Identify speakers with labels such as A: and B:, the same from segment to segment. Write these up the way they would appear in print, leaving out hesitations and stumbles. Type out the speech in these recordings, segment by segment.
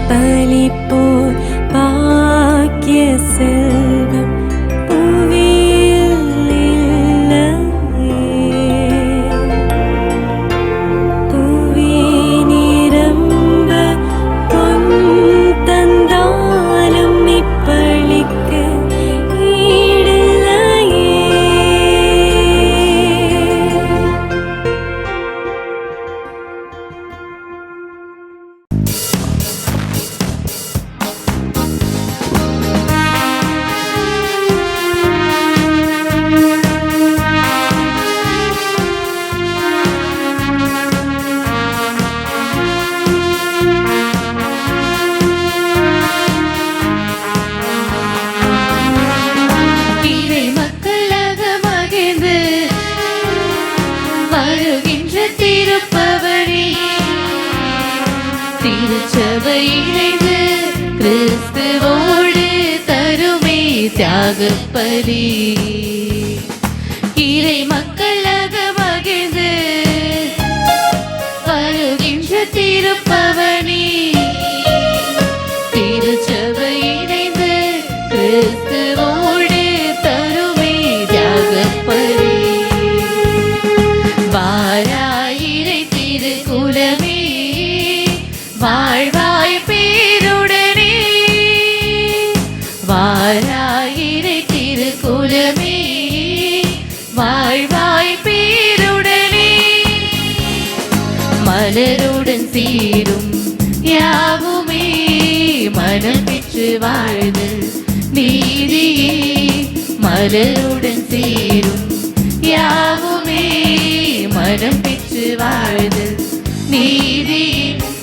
A: பலிப்போர் பாக்கிய செல்வம் புவியில் இல்லையே. புவி நிரம்ப பொன் தந்தாலும் இப்பளிக்கு ஈடில்லையே.
B: திருச்சபை இணைந்து கிறிஸ்துவோடு தருமே தியாகப்பலி. இறை மக்களாக மகிழ்ந்து வருகின்ற திருப்பவனி. திருச்சபை இணைந்து கிறிஸ்துவோடு தருமே தியாகப்பலி. வாராயிரை திருக்குலமே வாழ்வாய் பேருடனே. வாராயிரை திருக்குலமே வாழ்வாய் பேருடனே. மலருடன் சீரும் யாவுமே மனம் பெற்று வாழ்தல் நீதியே. மலருடன் சீரும் யாவுமே மனம் பெற்று வாழ்தல் நீதி.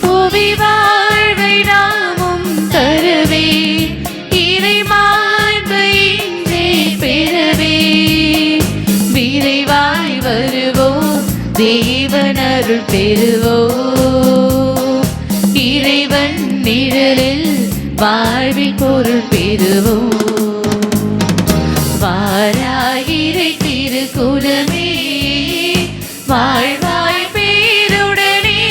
B: புவி வாழ்வை நாமும் தருவே இறை மாண்பு இன்றே பெறவே. விரைவாய் வருவோம் தேவனருள் பெறுவோம். இறைவன் நிழலில் வாழ்வின் பொருள் பெறுவோம். வாராயிரை திருக்குலமே வாழ்வாய் பேருடனே.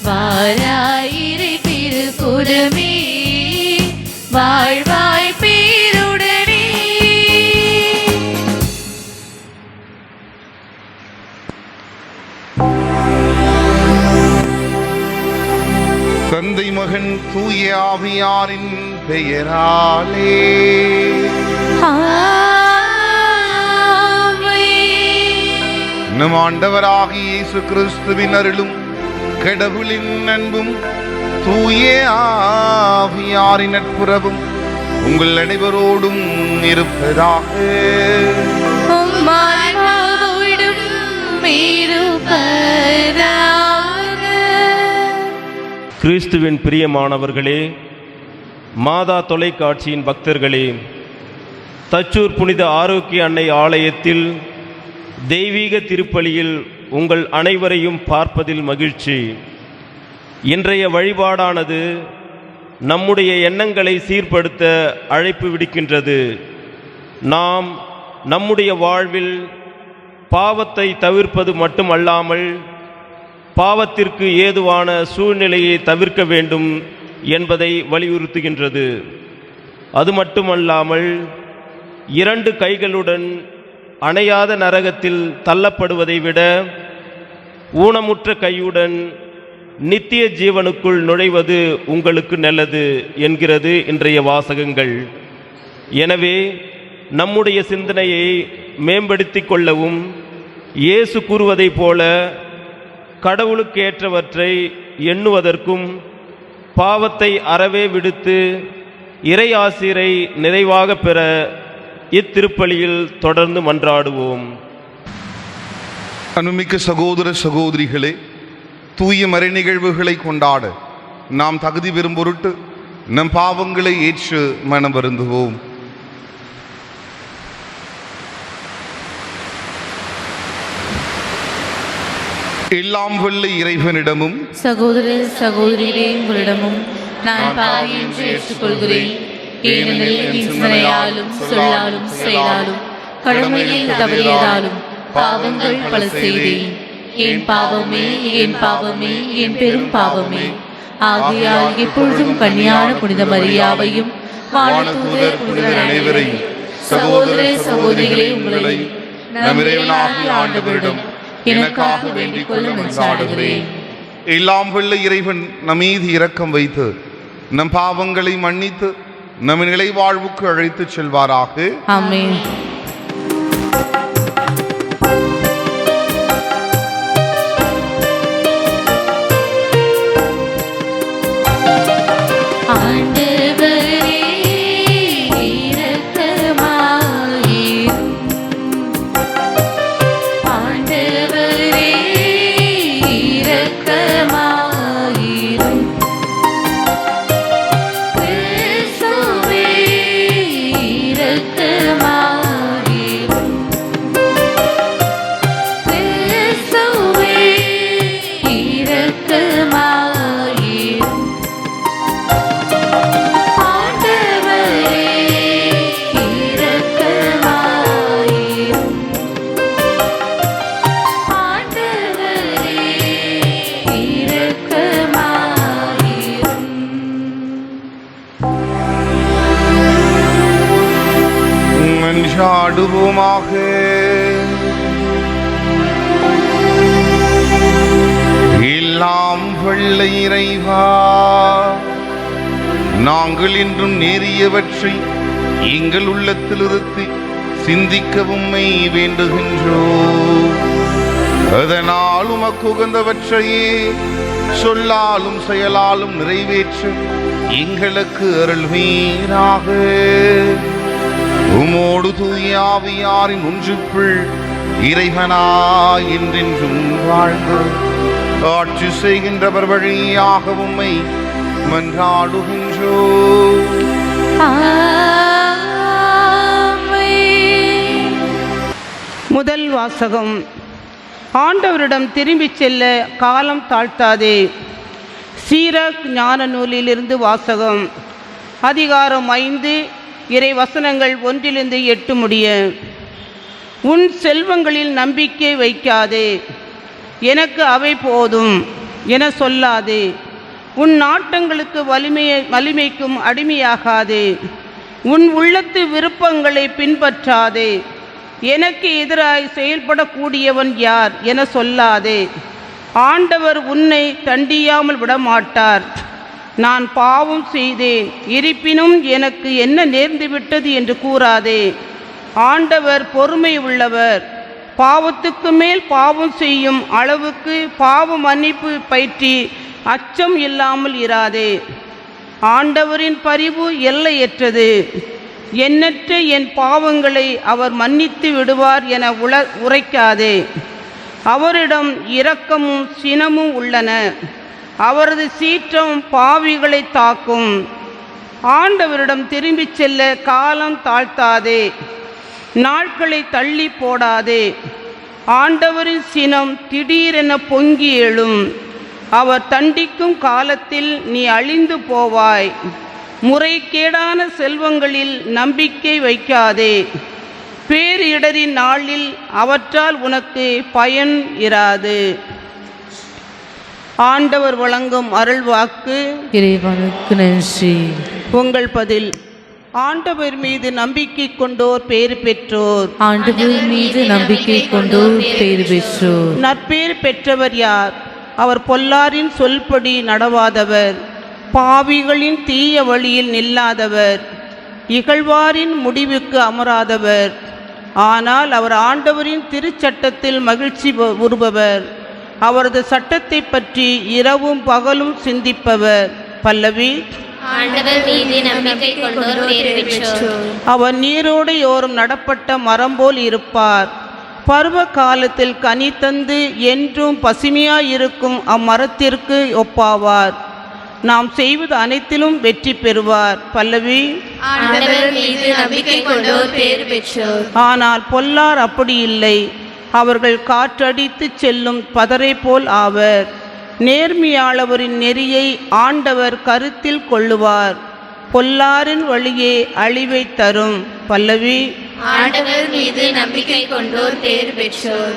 B: வாராயிரை திருக்குலமே வாழ்வாய் பேருடனே.
C: தந்தை மகன் தூய ஆவியாரின் பெயராலே நம் ஆண்டவராகிய இயேசு கிறிஸ்துவின் அருளும் கடவுளின் அன்பும் தூய ஆவியாரின் நட்புறவும் உங்கள் அனைவரோடும் இருப்பதாக.
D: கிறிஸ்துவின் பிரியமானவர்களே, மாதா தொலைக்காட்சியின் பக்தர்களே, தச்சூர் புனித ஆரோக்கிய அன்னை ஆலயத்தில் தெய்வீக திருப்பலியில் உங்கள் அனைவரையும் பார்ப்பதில் மகிழ்ச்சி. இன்றைய வழிபாடானது நம்முடைய எண்ணங்களை சீர்படுத்த அழைப்பு விடுக்கின்றது. நாம் நம்முடைய வாழ்வில் பாவத்தை தவிர்ப்பது மட்டுமல்லாமல் பாவத்திற்கு ஏதுவான சூழ்நிலையை தவிர்க்க வேண்டும் என்பதை வலியுறுத்துகின்றது. அது மட்டுமல்லாமல் 2 கைகளுடன் அணையாத நரகத்தில் தள்ளப்படுவதை விட ஊனமுற்ற கையுடன் நித்திய ஜீவனுக்குள் நுழைவது உங்களுக்கு நல்லது என்கிறது இன்றைய வாசகங்கள். எனவே நம்முடைய சிந்தனையை மேம்படுத்தி கொள்ளவும் இயேசு கூறுவதைப் போல கடவுளுக்கு ஏற்றவற்றை எண்ணுவதற்கும் பாவத்தை அறவே விடுத்து இறை ஆசிரை நிறைவாக பெற இத்திருப்பலியில் தொடர்ந்து மன்றாடுவோம்.
C: அன்புமிக்க சகோதர சகோதரிகளே, தூய மறை நிகழ்வுகளை கொண்டாட நாம் தகுதி பெறும் பொருட்டு நம் பாவங்களை ஏற்று மனம் வருந்துவோம். எல்லாம் வல்ல இறைவனிடமும்
B: சகோதர சகோதரிகளே உங்களிடமும் நான் பாவி என்று ஏற்றுக்கொள்கிறேன். ஏனெனில் என் சிந்தனையாலும் சொல்லாலும் செயலாலும் கடமையில் தவறியதாலும் பாவங்கள் பல செய்தேன். என் பாவமே, என் பாவமே, என் பெரும் பாவமே. ஆகையால் எப்பொழுதும் கன்னியான புனித மரியாவையும் வானதூதர் புனிதர் அனைவரையும் சகோதர சகோதரிகளே உங்களை நம் இறைவனாகிய ஆண்டவரிடம் எனக்காக வேண்டிக் கொள்ள மன்றாடுகிறேன்.
C: எல்லாம் வல்ல இறைவன் நம் மீது இரக்கம் வைத்து நம் பாவங்களை மன்னித்து நம் நிலை வாழ்வுக்கு அழைத்துச் செல்வாராக.
B: ஆமென்.
C: மன்றாடுவோமாக. எல்லாம் வல்ல இறைவா, நாங்கள் இன்றும் நேரியவற்றை எங்கள் உள்ளத்தில் இருத்தி சிந்திக்கவும் வேண்டுகின்றோம். அதனால் உமக்கு உகந்தவற்றையே சொல்லாலும் செயலாலும் நிறைவேற்ற எங்களுக்கு அருள்வீராக. உமோடு தூய ஆவியாரின் ஒன்றுக்குள் இறைவனாய் என்றென்றும் வாழ்ந்து ஆட்சி செய்கின்றவர் வழியாக உம்மை மன்றாடுகின்றோம்.
E: முதல் வாசகம். ஆண்டவரிடம் திரும்பிச் செல்ல காலம் தாழ்த்தாதே. சீராக் ஞான நூலிலிருந்து வாசகம். அதிகாரம் 5, இறை வசனங்கள் 1-8 முடிய. உன் செல்வங்களில் நம்பிக்கை வைக்காதே, எனக்கு அவை போதும் என சொல்லாதே. உன் நாட்டங்களுக்கு வலிமைக்கும் அடிமையாகாதே. உன் உள்ளத்து விருப்பங்களை பின்பற்றாதே. எனக்கு எதிராய் செயல்படக்கூடியவன் யார் என சொல்லாதே. ஆண்டவர் உன்னை தண்டியாமல் விடமாட்டார். நான் பாவம் செய்தேன், இருப்பினும் எனக்கு என்ன நேர்ந்துவிட்டது என்று கூறாதே. ஆண்டவர் பொறுமை உள்ளவர். பாவத்துக்கு மேல் பாவம் செய்யும் அளவுக்கு பாவ மன்னிப்பு பற்றி அச்சம் இல்லாமல் இராதே. ஆண்டவரின் பரிவு எல்லையற்றது. எண்ணற்ற என் பாவங்களை அவர் மன்னித்து விடுவார் என உரைக்காதே. அவரிடம் இரக்கமும் சினமும் உள்ளன. அவரது சீற்றம் பாவிகளை தாக்கும். ஆண்டவரிடம் திரும்பிச் செல்ல காலம் தாழ்த்தாதே, நாட்களை தள்ளி போடாதே. ஆண்டவரின் சினம் திடீரென பொங்கி எழும். அவர் தண்டிக்கும் காலத்தில் நீ அழிந்து போவாய். முறைகேடான செல்வங்களில் நம்பிக்கை வைக்காதே. பேரிடரின் நாளில் அவற்றால் உனக்கு பயன் இராது. ஆண்டவர் வழங்கும் அருள்வாக்கு.
B: இறைவனுக்கு நன்றி.
E: உங்கள் பதில். ஆண்டவர் மீது நம்பிக்கை கொண்டோர் பேறு பெற்றோர்.
B: ஆண்டவர் மீது நம்பிக்கை கொண்டோர் பேறு பெற்றோர்.
E: நற்பேறு பெற்றவர் யார்? அவர் பொல்லாரின் சொல்படி நடவாதவர், பாவிகளின் தீய வழியில் நில்லாதவர், இகழ்வாரின் முடிவுக்கு அமராதவர். ஆனால் அவர் ஆண்டவரின் திருச்சட்டத்தில் மகிழ்ச்சி உறுபவர். அவரது சட்டத்தை பற்றி இரவும் பகலும் சிந்திப்பவர். பல்லவி.
F: ஆண்டவர் மீது நம்பிக்கை கொண்டோர் பேறு பெற்றோர்.
E: அவர் நீரோடையோரம் நடப்பட்ட மரம் போல் இருப்பார். பருவ காலத்தில் கனி தந்து என்றும் பசுமையாயிருக்கும் அம்மரத்திற்கு ஒப்பாவார். நாம் செய்வது அனைத்திலும் வெற்றி பெறுவார். பல்லவி.
F: ஆண்டவர் மீது நம்பிக்கை கொண்டோர் பேறு பெற்றோர்.
E: ஆனால் பொல்லார் அப்படி இல்லை. அவர்கள் காற்றடித்து செல்லும் பதரை போல் ஆவர். நேர்மையாளவரின் நெறியை ஆண்டவர் கருத்தில் கொள்ளுவார். பொல்லாரின் வழியே அழிவை தரும். பல்லவி.
F: ஆண்டவர் மீது நம்பிக்கை கொண்டோர் பேறு பெற்றோர்.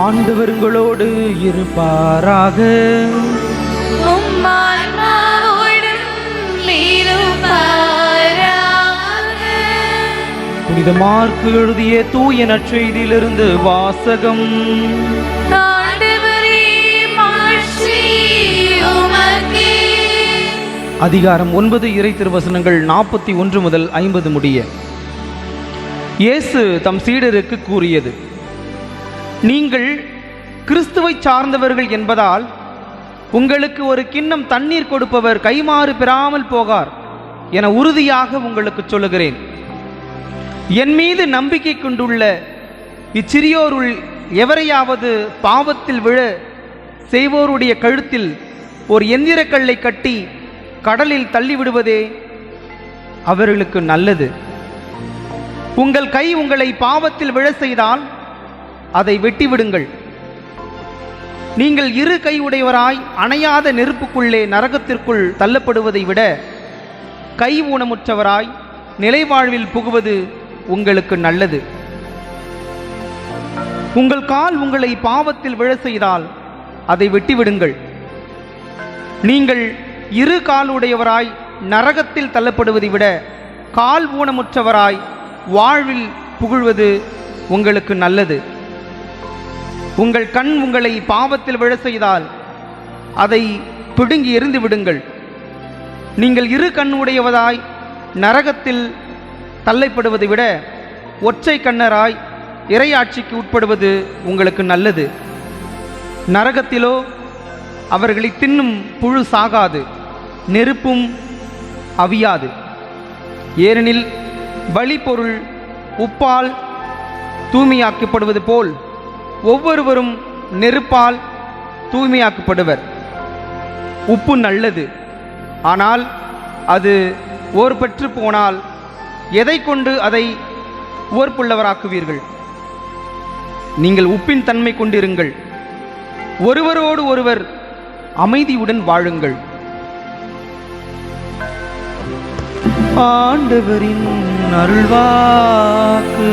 G: ஆண்டவர் உங்களோடு இருப்பாராக. புனித மார்க்கு எழுதிய தூய நற்செய்தியிலிருந்து வாசகம். அதிகாரம் 9 இறை திருவசனங்கள் 41 முதல் 50 முடிய. இயேசு தம் சீடருக்கு கூறியது: நீங்கள் கிறிஸ்துவை சார்ந்தவர்கள் என்பதால் உங்களுக்கு ஒரு கிண்ணம் தண்ணீர் கொடுப்பவர் கைமாறு பெறாமல் போகார் என உறுதியாக உங்களுக்கு சொல்லுகிறேன். என் மீது நம்பிக்கை கொண்டுள்ள இச்சிறியோருள் எவரையாவது பாவத்தில் விழ செய்வோருடைய கழுத்தில் ஒரு எந்திரக்கல்லை கட்டி கடலில் தள்ளிவிடுவதே அவர்களுக்கு நல்லது. உங்கள் கை உங்களை பாவத்தில் விழ செய்தால் அதை வெட்டிவிடுங்கள். நீங்கள் இரு கை உடையவராய் அணையாத நெருப்புக்குள்ளே நரகத்திற்குள் தள்ளப்படுவதை விட கை ஊனமுற்றவராய் நிலைவாழ்வில் புகுவது உங்களுக்கு நல்லது. உங்கள் கால் உங்களை பாவத்தில் விழ செய்தால் அதை வெட்டிவிடுங்கள். நீங்கள் இரு கால் உடையவராய் நரகத்தில் தள்ளப்படுவதை விட கால் ஊனமுற்றவராய் வாழ்வில் புகழ்வது உங்களுக்கு நல்லது. உங்கள் கண் உங்களை பாவத்தில் விழ செய்தால் அதை பிடுங்கி எறிந்து விடுங்கள். நீங்கள் இரு கண் உடையவராய் நரகத்தில் தள்ளப்படுவதை விட ஒற்றை கண்ணராய் இறையாட்சிக்கு உட்படுவது உங்களுக்கு நல்லது. நரகத்திலோ அவர்களை தின்னும் புழு சாகாது, நெருப்பும் அவியாது. ஏனெனில் பலிப்பொருள் உப்பால் தூய்மையாக்கப்படுவது போல் ஒவ்வொருவரும் நெருப்பால் தூய்மையாக்கப்படுவர். உப்பு நல்லது, ஆனால் அது ஓர்பற்று போனால் எதை கொண்டு அதை ஓர்ப்புள்ளவராக்குவீர்கள்? நீங்கள் உப்பின் தன்மை கொண்டிருங்கள். ஒருவரோடு ஒருவர் அமைதியுடன் வாழுங்கள். ஆண்டவரின் அருள்வாக்கு.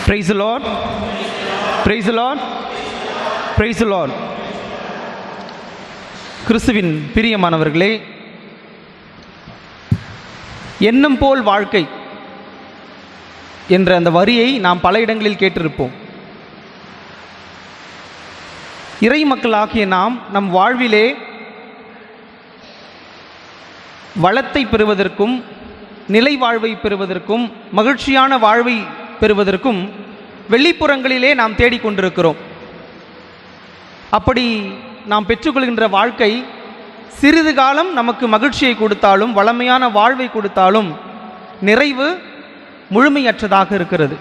G: Praise the Lord. Praise the Lord. Praise the Lord. கிறிஸ்துவின் பிரியமானவர்களே, எண்ணம் போல் வாழ்க்கை என்ற அந்த வரியை நாம் பல இடங்களில் கேட்டிருப்போம். இறை மக்களாகிய நாம் நம் வாழ்விலே வளத்தை பெறுவதற்கும் நிலை வாழ்வை பெறுவதற்கும் மகிழ்ச்சியான வாழ்வை பெறுவதற்கும் வெளிப்புறங்களிலே நாம் தேடிக்கொண்டிருக்கிறோம். அப்படி நாம் பெற்றுக்கொள்கின்ற வாழ்க்கை சிறிது காலம் நமக்கு மகிழ்ச்சியை கொடுத்தாலும் வளமையான வாழ்வை கொடுத்தாலும் நிறைவு முழுமையற்றதாக இருக்கிறது.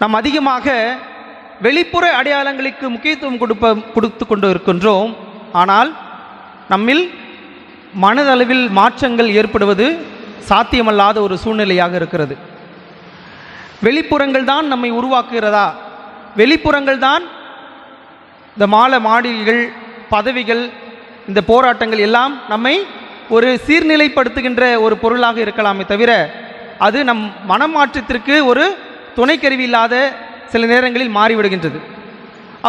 G: நாம் அதிகமாக வெளிப்புற அடையாளங்களுக்கு முக்கியத்துவம் கொடுத்து கொண்டு இருக்கின்றோம். ஆனால் நம்மில் மனதளவில் மாற்றங்கள் ஏற்படுவது சாத்தியமல்லாத ஒரு சூழ்நிலையாக இருக்கிறது. வெளிப்புறங்கள் தான் நம்மை உருவாக்குகிறதா? வெளிப்புறங்கள் தான் இந்த மாடிகள், பதவிகள், இந்த போராட்டங்கள் எல்லாம் நம்மை ஒரு சீர்நிலைப்படுத்துகின்ற ஒரு பொருளாக இருக்கலாமே தவிர அது நம் மனமாற்றத்திற்கு ஒரு துணைக்கருவி இல்லாத சில நேரங்களில் மாறிவிடுகின்றது.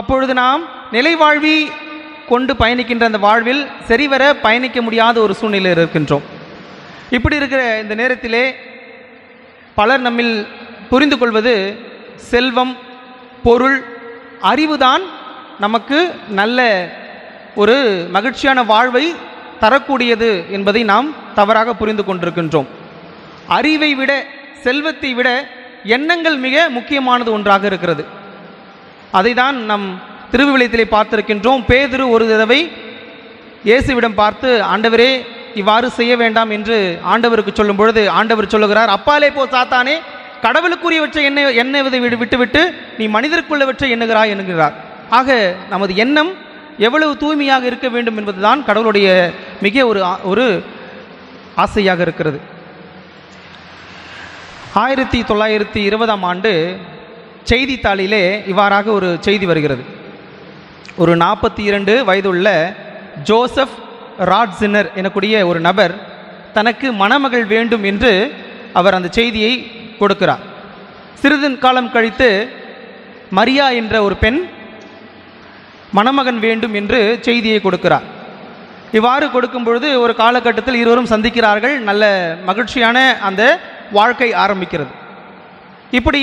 G: அப்பொழுது நாம் நிலைவாழ்வி கொண்டு பயணிக்கின்ற அந்த வாழ்வில் சரிவர பயணிக்க முடியாத ஒரு சூழ்நிலையில் இருக்கின்றோம். இப்படி இருக்கிற இந்த நேரத்திலே பலர் நம்மில் புரிந்து கொள்வது செல்வம், பொருள், அறிவுதான் நமக்கு நல்ல ஒரு மகிழ்ச்சியான வாழ்வை தரக்கூடியது என்பதை நாம் தவறாக புரிந்து கொண்டிருக்கின்றோம். அறிவை விட, செல்வத்தை விட எண்ணங்கள் மிக முக்கியமானது ஒன்றாக இருக்கிறது. அதை தான் நம் திருவிவிலியத்திலே பார்த்திருக்கின்றோம். பேதுரு ஒரு தடவை இயேசுவிடம் பார்த்து, ஆண்டவரே இவ்வாறு செய்ய வேண்டாம் என்று ஆண்டவருக்கு சொல்லும் பொழுது ஆண்டவர் சொல்லுகிறார், அப்பாலே போ சாத்தானே, கடவுளுக்குரியவற்றை எண்ணுவதை விட்டுவிட்டு நீ மனிதருக்குள்ளவற்றை எண்ணுகிறாய் என்கிறார். ஆக நமது எண்ணம் எவ்வளவு தூய்மையாக இருக்க வேண்டும் என்பதுதான் கடவுளுடைய மிக ஒரு ஆசையாக இருக்கிறது. 1920ஆம் ஆண்டு செய்தித்தாளிலே இவ்வாறாக ஒரு செய்தி வருகிறது. ஒரு 42 வயதுள்ள ஜோசப் ராட்ஸினர் எனக்கூடிய ஒரு நபர் தனக்கு மணமகள் வேண்டும் என்று அவர் அந்த செய்தியை கொடுக்கிறார். சிறிது காலம் கழித்து மரியா என்ற ஒரு பெண் மணமகன் வேண்டும் என்று செய்தியை கொடுக்கிறார். இவ்வாறு கொடுக்கும் பொழுது ஒரு காலகட்டத்தில் இருவரும் சந்திக்கிறார்கள். நல்ல மகிழ்ச்சியான அந்த வாழ்க்கை ஆரம்பிக்கிறது. இப்படி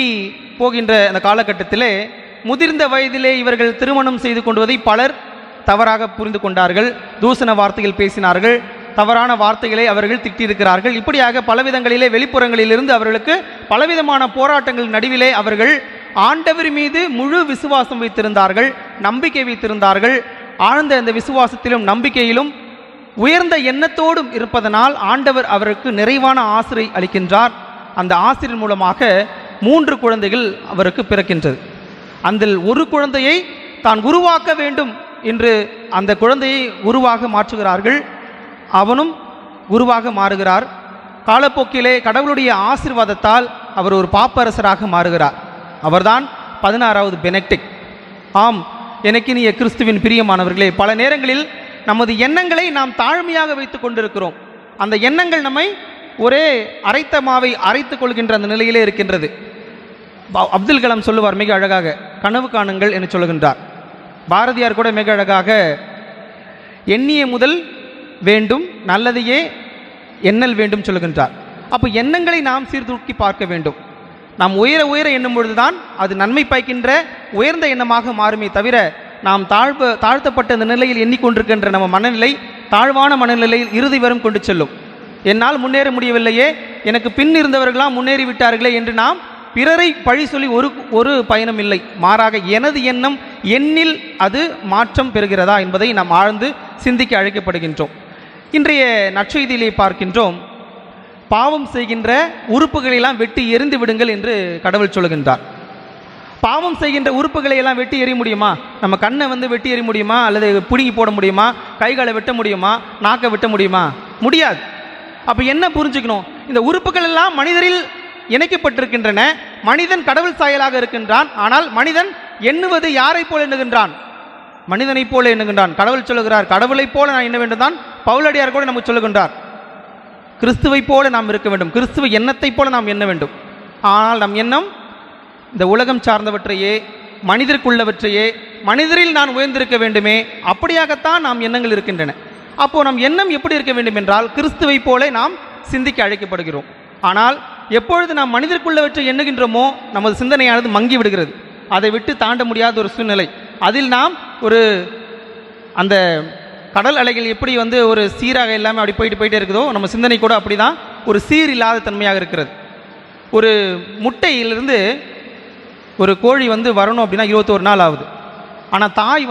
G: போகின்ற அந்த காலகட்டத்திலே முதிர்ந்த வயதிலே இவர்கள் திருமணம் செய்து கொண்டுவதை பலர் தவறாக புரிந்து கொண்டார்கள். தூசண வார்த்தைகள் பேசினார்கள், தவறான வார்த்தைகளை அவர்கள் திட்டியிருக்கிறார்கள். இப்படியாக பலவிதங்களிலே வெளிப்புறங்களிலிருந்து அவர்களுக்கு பலவிதமான போராட்டங்கள் நடுவிலே அவர்கள் ஆண்டவர் மீது முழு விசுவாசம் வைத்திருந்தார்கள், நம்பிக்கை வைத்திருந்தார்கள். ஆழ்ந்த அந்த விசுவாசத்திலும் நம்பிக்கையிலும் உயர்ந்த எண்ணத்தோடும் இருப்பதனால் ஆண்டவர் அவருக்கு நிறைவான ஆசிரை அளிக்கின்றார். அந்த ஆசிரியர் மூலமாக 3 குழந்தைகள் அவருக்கு பிறக்கின்றது. அதில் ஒரு குழந்தையை தான் உருவாக்க வேண்டும் என்று அந்த குழந்தையை உருவாக மாற்றுகிறார்கள். அவனும் குருவாக மாறுகிறார். காலப்போக்கிலே கடவுளுடைய ஆசீர்வாதத்தால் அவர் ஒரு பாப்பரசராக மாறுகிறார். அவர்தான் 16வது பெனடிக்ட். ஆம், எனக்கு நீ கிறிஸ்துவின் பிரியமானவர்களே, பல நேரங்களில் நமது எண்ணங்களை நாம் தாழ்மையாக வைத்துக் கொண்டிருக்கிறோம். அந்த எண்ணங்கள் நம்மை ஒரே அரைத்த மாவை அரைத்துக் கொள்கின்ற அந்த நிலையிலே இருக்கின்றது. அப்துல் கலாம் சொல்லுவார் மிக அழகாக, கனவு காணுங்கள் என்று சொல்லுகின்றார். பாரதியார் கூட மிக அழகாக, எண்ணிய முதல் வேண்டும், நல்லதையே எண்ணல் வேண்டும் சொல்லுகின்றார். அப்போ எண்ணங்களை நாம் சீர்தூக்கி பார்க்க வேண்டும். நாம் உயர உயர எண்ணும் பொழுதுதான் அது நன்மை பயக்கின்ற உயர்ந்த எண்ணமாக மாறுமே தவிர, நாம் தாழ்த்தப்பட்ட இந்த நிலையில் எண்ணிக்கொண்டிருக்கின்ற நம்ம மனநிலை தாழ்வான மனநிலையில் இறுதி வரும் கொண்டு செல்லும். என்னால் முன்னேற முடியவில்லையே, எனக்கு பின் இருந்தவர்களாம் முன்னேறி விட்டார்களே என்று நாம் பிறரை பழி சொல்லி ஒரு பயணம் இல்லை. மாறாக எனது எண்ணம் எண்ணில் அது மாற்றம் பெறுகிறதா என்பதை நாம் ஆழ்ந்து சிந்திக்க அழைக்கப்படுகின்றோம். இன்றைய நற்செய்தியிலே பார்க்கின்றோம், பாவம் செய்கின்ற உறுப்புகளெல்லாம் வெட்டி எறிந்து விடுங்கள் என்று கடவுள் சொல்லுகின்றார். பாவம் செய்கின்ற உறுப்புகளை எல்லாம் வெட்டி எறிய முடியுமா? நம்ம கண்ணை வெட்டி எறிய முடியுமா? அல்லது பிடுங்கி போட முடியுமா? கைகளை வெட்ட முடியுமா? நாக்கை வெட்ட முடியுமா? முடியாது. அப்போ என்ன புரிஞ்சுக்கணும்? இந்த உறுப்புகள் எல்லாம் மனிதரில் இணைக்கப்பட்டிருக்கின்றன. மனிதன் கடவுள் சாயலாக இருக்கின்றான். ஆனால் மனிதன் எண்ணுவது யாரை போல எண்ணுகின்றான்? மனிதனை போல எண்ணுகின்றான். கடவுள் சொல்லுகிறார், கடவுளை போல நான் எண்ண வேண்டும் தான் பவுலடியார் கூட நமக்கு சொல்லுகின்றார். கிறிஸ்துவை போல நாம் இருக்க வேண்டும், கிறிஸ்துவ எண்ணத்தை போல நாம் எண்ண வேண்டும். ஆனால் நம் எண்ணம் இந்த உலகம் சார்ந்தவற்றையே, மனிதருக்குள்ளவற்றையே, மனிதரில் நான் உயர்ந்திருக்க வேண்டுமே, அப்படியாகத்தான் நாம் எண்ணங்கள் இருக்கின்றன. அப்போது நம் எண்ணம் எப்படி இருக்க வேண்டும் என்றால், கிறிஸ்துவை போல நாம் சிந்திக்க அழைக்கப்படுகிறோம். ஆனால் எப்பொழுது நாம் மனிதருக்குள்ளவற்றை எண்ணுகின்றோமோ நமது சிந்தனையானது மங்கி விடுகிறது. அதை விட்டு தாண்ட முடியாத ஒரு சூழ்நிலை. அதில் நாம் அந்த கடல் அலைகள் எப்படி ஒரு சீராக எல்லாமே அப்படி போயிட்டே இருக்குதோ, நம்ம சிந்தனை கூட அப்படி தான் ஒரு சீர் இல்லாத தன்மையாக இருக்கிறது. ஒரு முட்டையிலிருந்து ஒரு கோழி வரணும் அப்படின்னா 21 நாள் ஆகுது. ஆனால் தாய்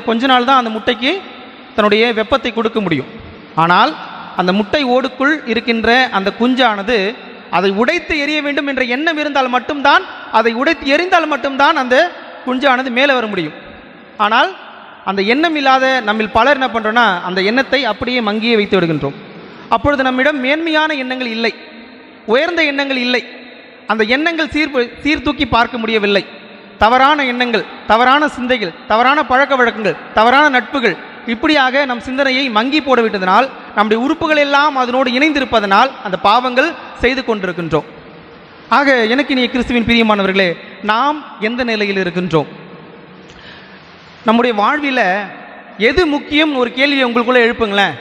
G: கொஞ்ச நாள் தான் அந்த முட்டைக்கு தன்னுடைய வெப்பத்தை கொடுக்க முடியும். ஆனால் அந்த முட்டை ஓடுக்குள் இருக்கின்ற அந்த குஞ்சானது அதை உடைத்து எறிய வேண்டும் என்ற எண்ணம் இருந்தால் மட்டும்தான், அதை உடைத்து எறிந்தால் மட்டும்தான் அந்த குஞ்சானது மேலே வர முடியும். ஆனால் அந்த எண்ணம் இல்லாத நம்மில் பலர் என்ன பண்ணுறோன்னா, அந்த எண்ணத்தை அப்படியே மங்கியே வைத்து விடுகின்றோம். அப்பொழுது நம்மிடம் மேன்மையான எண்ணங்கள் இல்லை, உயர்ந்த எண்ணங்கள் இல்லை. அந்த எண்ணங்கள் சீர்தூக்கி பார்க்க முடியவில்லை. தவறான எண்ணங்கள், தவறான சிந்தைகள், தவறான பழக்க வழக்கங்கள், தவறான நட்புகள், இப்படியாக நம் சிந்தனையை மங்கி போட விட்டதனால், நம்முடைய உறுப்புகள் எல்லாம் அதனோடு இணைந்திருப்பதனால் அந்த பாவங்கள் செய்து கொண்டிருக்கின்றோம். ஆக எனக்கு நீ கிறிஸ்துவின் பிரியமானவர்களே, நாம் எந்த நிலையில் இருக்கின்றோம்? நம்முடைய வாழ்வில் எது முக்கியம் ஒரு கேள்வியை உங்களுக்குள்ளே எழுப்புங்களேன்.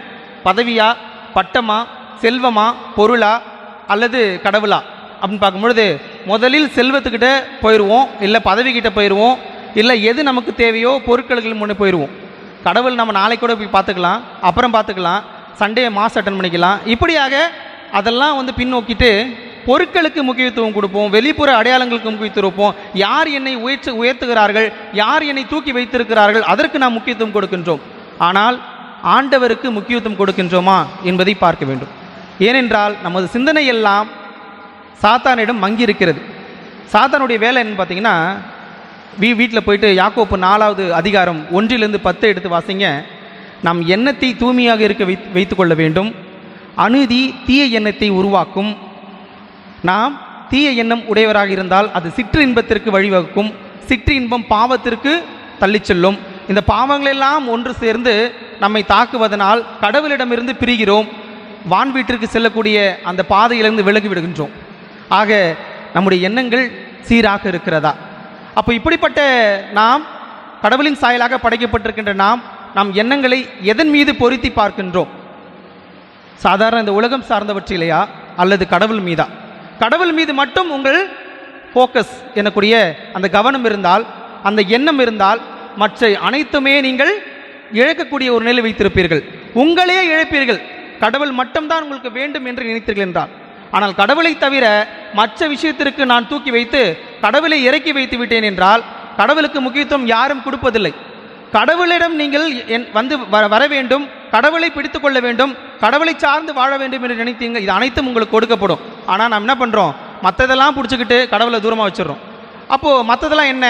G: பதவியா, பட்டமா, செல்வமா, பொருளா அல்லது கடவுளா அப்படின்னு பார்க்கும்பொழுது முதலில் செல்வத்துக்கிட்ட போயிடுவோம், இல்லை பதவிக்கிட்ட போயிடுவோம், இல்லை எது நமக்கு தேவையோ பொருட்களுக்கு முன்னே போயிடுவோம். கடவுள் நம்ம நாளைக்கு கூட போய் பார்த்துக்கலாம், அப்புறம் பார்த்துக்கலாம், சண்டே மாஸ் அட்டன் பண்ணிக்கலாம். இப்படியாக அதெல்லாம் பின்னோக்கிட்டு பொருட்களுக்கு முக்கியத்துவம் கொடுப்போம், வெளிப்புற அடையாளங்களுக்கு முக்கியத்துவம் கொடுப்போம். யார் என்னை உயர்த்துகிறார்கள், யார் என்னை தூக்கி வைத்திருக்கிறார்கள், அதற்கு நாம் முக்கியத்துவம் கொடுக்கின்றோம். ஆனால் ஆண்டவருக்கு முக்கியத்துவம் கொடுக்கின்றோமா என்பதை பார்க்க வேண்டும். ஏனென்றால் நமது சிந்தனை எல்லாம் சாத்தானிடம் மங்கி இருக்கிறது. சாத்தானுடைய வேலை என்னன்னு பார்த்தீங்கன்னா, வீட்டில் போயிட்டு யாக்கோப்பு 4வது அதிகாரம் 1-10 எடுத்து வாசிங்க. நாம் எண்ணத்தை தூய்மையாக இருக்க வைத்து கொள்ள வேண்டும். அநீதி தீய எண்ணத்தை உருவாக்கும். நாம் தீய எண்ணம் உடையவராக இருந்தால் அது சிற்று இன்பத்திற்கு வழிவகுக்கும். சிற்று இன்பம் பாவத்திற்கு தள்ளி செல்லும். இந்த பாவங்களெல்லாம் ஒன்று சேர்ந்து நம்மை தாக்குவதனால் கடவுளிடமிருந்து பிரிகிறோம். வான் வீட்டிற்கு செல்லக்கூடிய அந்த பாதையிலிருந்து விலகி விடுகின்றோம். ஆக நம்முடைய எண்ணங்கள் சீராக இருக்கிறதா? அப்போ இப்படிப்பட்ட நாம் கடவுளின் சாயலாக படைக்கப்பட்டிருக்கின்ற நாம் எண்ணங்களை எதன் மீது பொருத்தி பார்க்கின்றோம்? சாதாரண இந்த உலகம் சார்ந்தவற்றிலையா அல்லது கடவுள் மீதா? கடவுள் மீது மட்டும் உங்கள் ஃபோக்கஸ் எனக்கூடிய அந்த கவனம் இருந்தால், அந்த எண்ணம் இருந்தால், மற்ற அனைத்துமே நீங்கள் இழக்கக்கூடிய ஒரு நிலை வைத்திருப்பீர்கள். உங்களே இழப்பீர்கள். கடவுள் மட்டும்தான் உங்களுக்கு வேண்டும் என்று நினைத்தீர்கள் என்றால். ஆனால் கடவுளை தவிர மற்ற விஷயத்திற்கு நான் தூக்கி வைத்து கடவுளை இறக்கி வைத்து விட்டேன் என்றால் கடவுளுக்கு முக்கியத்துவம் யாரும் கொடுப்பதில்லை. கடவுளிடம் நீங்கள் வர வேண்டும், கடவுளை பிடித்து கொள்ள வேண்டும், கடவுளை சார்ந்து வாழ வேண்டும் என்று நினைத்தீங்க. இது அனைத்தும் உங்களுக்கு கொடுக்கப்படும். ஆனால் நாம் என்ன பண்ணுறோம்? மற்றதெல்லாம் பிடிச்சிக்கிட்டு கடவுளை தூரமாக வச்சிடறோம். அப்போது மற்றதெல்லாம் என்ன?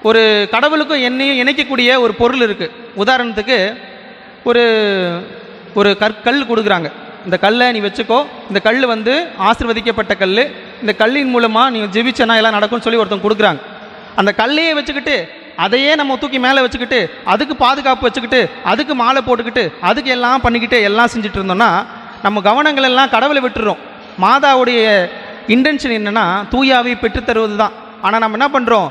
G: ஒரு கடவுளுக்கும் என்னையும் இணைக்கக்கூடிய ஒரு பொருள் இருக்குது. உதாரணத்துக்கு ஒரு கல் கொடுக்குறாங்க. இந்த கல்லை நீ வச்சுக்கோ, இந்த கல் ஆசீர்வதிக்கப்பட்ட கல், இந்த கல்லின் மூலமாக நீ ஜெபிச்சனா எல்லாம் நடக்கும்னு சொல்லி ஒருத்தவங்க கொடுக்குறாங்க. அந்த கல்லையே வச்சுக்கிட்டு அதையே நம்ம தூக்கி மேலே வச்சுக்கிட்டு அதுக்கு பாதுகாப்பு வச்சுக்கிட்டு அதுக்கு மாலை போட்டுக்கிட்டு அதுக்கு எல்லாம் பண்ணிக்கிட்டு எல்லாம் செஞ்சுட்டு இருந்தோம்னா நம்ம கவனங்கள் எல்லாம் கடவுளை விட்டுறோம். மாதாவுடைய இன்டென்ஷன் என்னென்னா தூயாவை பெற்றுத்தருவது தான். ஆனால் நம்ம என்ன பண்ணுறோம்?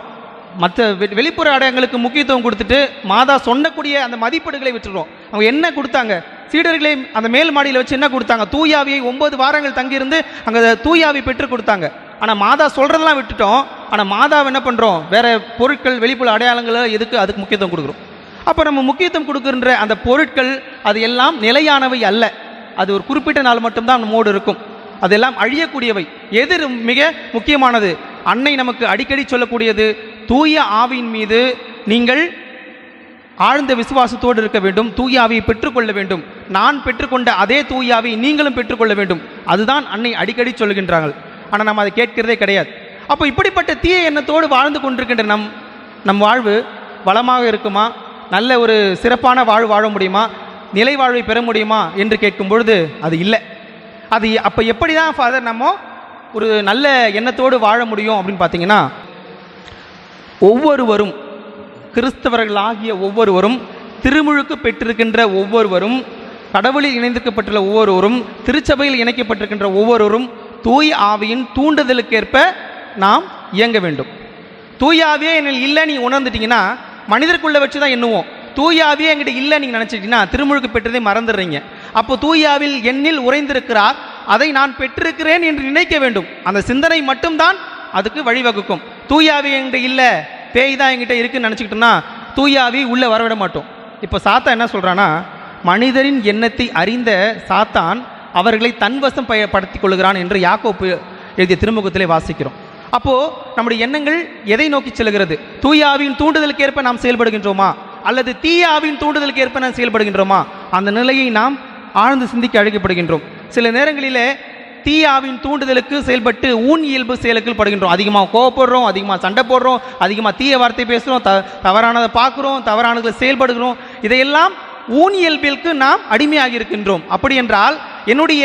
G: மற்ற வெளிப்புற அடையாளங்களுக்கு முக்கியத்துவம் கொடுத்துட்டு மாதா சொன்னக்கூடிய அந்த மதிப்பீடுகளை விட்டுறோம். அவங்க என்ன கொடுத்தாங்க? சீடர்களை அந்த மேல் மாடியில் வச்சு என்ன கொடுத்தாங்க? தூயாவியை 9 வாரங்கள் தங்கியிருந்து அங்கே தூயாவி பெற்று கொடுத்தாங்க. ஆனால் மாதா சொல்கிறதெல்லாம் விட்டுட்டோம். ஆனால் மாதாவை என்ன பண்ணுறோம்? வேறு பொருட்கள், வெளிப்புற அடையாளங்களை அதுக்கு முக்கியத்துவம் கொடுக்குறோம். அப்போ நம்ம முக்கியத்துவம் கொடுக்குற அந்த பொருட்கள் அது எல்லாம் நிலையானவை அல்ல. அது ஒரு குறிப்பிட்ட நாள் மட்டும்தான் நம்மோடு இருக்கும். அதெல்லாம் அழியக்கூடியவை. எது மிக முக்கியமானது? அன்னை நமக்கு அடிக்கடி சொல்லக்கூடியது, தூய ஆவியின் மீது நீங்கள் ஆழ்ந்த விசுவாசத்தோடு இருக்க வேண்டும், தூய ஆவியை பெற்றுக்கொள்ள வேண்டும். நான் பெற்றுக்கொண்ட அதே தூய ஆவியை நீங்களும் பெற்றுக்கொள்ள வேண்டும். அதுதான் அன்னை அடிக்கடி சொல்லுகின்றார்கள். ஆனால் நம்ம அதை கேட்கிறதே கிடையாது. அப்போ இப்படிப்பட்ட தீய எண்ணத்தோடு வாழ்ந்து கொண்டிருக்கின்ற நம் வாழ்வு வளமாக இருக்குமா? நல்ல ஒரு சிறப்பான வாழ்வு வாழ முடியுமா? நிலை வாழ்வை பெற முடியுமா என்று கேட்கும் பொழுது அது இல்லை. அது அப்போ எப்படி தான் ஃபாதர் நம்ம ஒரு நல்ல எண்ணத்தோடு வாழ முடியும் அப்படின்னு பார்த்தீங்கன்னா, ஒவ்வொருவரும், கிறிஸ்தவர்களாகிய ஒவ்வொருவரும், திருமுழுக்கு பெற்றிருக்கின்ற ஒவ்வொருவரும், கடவுளில் இணைந்திருக்கப்பட்டுள்ள ஒவ்வொருவரும், திருச்சபையில் இணைக்கப்பட்டிருக்கின்ற ஒவ்வொருவரும் தூய ஆவியின் தூண்டுதலுக்கேற்ப நாம் இயங்க வேண்டும். தூய ஆவியே என்னில் இல்லை நீ உணர்ந்துட்டீங்கன்னா மனிதருக்குள்ளே வச்சு தான் எண்ணுவோம். தூய ஆவியே என்கிட்ட இல்லை நீங்கள் நினச்சிட்டிங்கன்னா திருமுழுக்கு பெற்றதை மறந்துடுறீங்க. அப்போ தூய ஆவியில் என்னில் உறைந்திருக்கிறார், அதை நான் பெற்றிருக்கிறேன் என்று நினைக்க வேண்டும். அந்த சிந்தனை மட்டும்தான் அதுக்கு வழிவகுக்கும். தூயாவி என்கிட்ட இல்லை, பேய் தான் என்கிட்ட இருக்குன்னு நினச்சிக்கிட்டோம்னா தூயாவி உள்ளே வரவிட மாட்டோம். இப்போ சாத்தான் என்ன சொல்கிறான்னா, மனிதரின் எண்ணத்தை அறிந்த சாத்தான் அவர்களை தன்வசம் படுத்தி கொள்கிறான் என்று யாக்கோப்பு எழுதிய திருமுகத்திலே வாசிக்கிறோம். அப்போது நம்முடைய எண்ணங்கள் எதை நோக்கி செல்கிறது? தூயாவின் தூண்டுதலுக்கு ஏற்ப நாம் செயல்படுகின்றோமா அல்லது தீய ஆவியின் தூண்டுதலுக்கு ஏற்ப நாம் செயல்படுகின்றோமா? அந்த நிலையை நாம் ஆழ்ந்து சிந்திக்க அழைக்கப்படுகின்றோம். சில நேரங்களிலே தீய ஆவியின் தூண்டுதலுக்கு செயல்பட்டு ஊன் இயல்பு செயலுக்கு படுகின்றோம். அதிகமாக கோவப்படுறோம், அதிகமாக சண்டை போடுறோம், அதிகமாக தீய வார்த்தை பேசுகிறோம், தவறானதை பார்க்குறோம், தவறானதை செயல்படுகிறோம். இதையெல்லாம் ஊன் இயல்பிற்கு நாம் அடிமையாகி இருக்கின்றோம். அப்படி என்றால் என்னுடைய